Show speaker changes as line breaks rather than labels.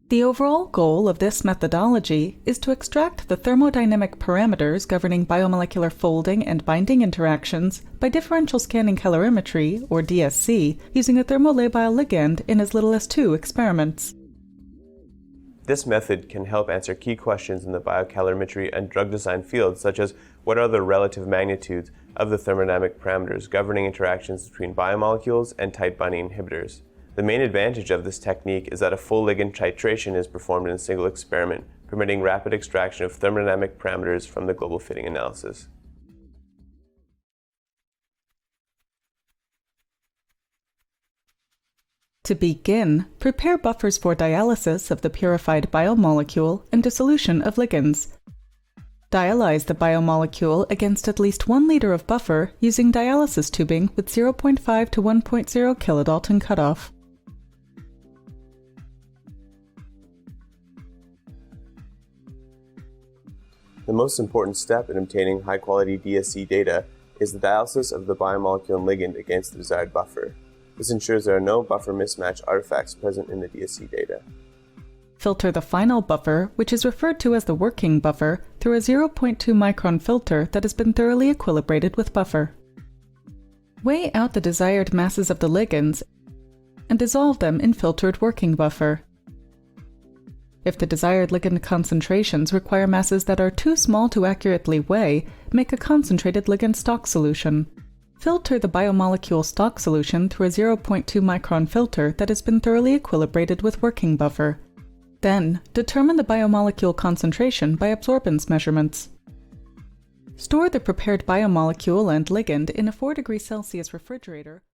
The overall goal of this methodology is to extract the thermodynamic parameters governing biomolecular folding and binding interactions by differential scanning calorimetry, or DSC, using a thermolabile ligand in as little as 2 experiments.
This method can help answer key questions in the biocalorimetry and drug design fields, such as what are the relative magnitudes of the thermodynamic parameters governing interactions between biomolecules and tight binding inhibitors. The main advantage of this technique is that a full ligand titration is performed in a single experiment, permitting rapid extraction of thermodynamic parameters from the global fitting analysis.
To begin, prepare buffers for dialysis of the purified biomolecule and dissolution of ligands. Dialyze the biomolecule against at least 1 liter of buffer using dialysis tubing with 0.5 to 1.0 kilodalton cutoff.
The most important step in obtaining high-quality DSC data is the dialysis of the biomolecule and ligand against the desired buffer. This ensures there are no buffer mismatch artifacts present in the DSC data.
Filter the final buffer, which is referred to as the working buffer, through a 0.2 micron filter that has been thoroughly equilibrated with buffer. Weigh out the desired masses of the ligands and dissolve them in filtered working buffer. If the desired ligand concentrations require masses that are too small to accurately weigh, make a concentrated ligand stock solution. Filter the biomolecule stock solution through a 0.2 micron filter that has been thoroughly equilibrated with working buffer. Then, determine the biomolecule concentration by absorbance measurements. Store the prepared biomolecule and ligand in a 4 degrees Celsius refrigerator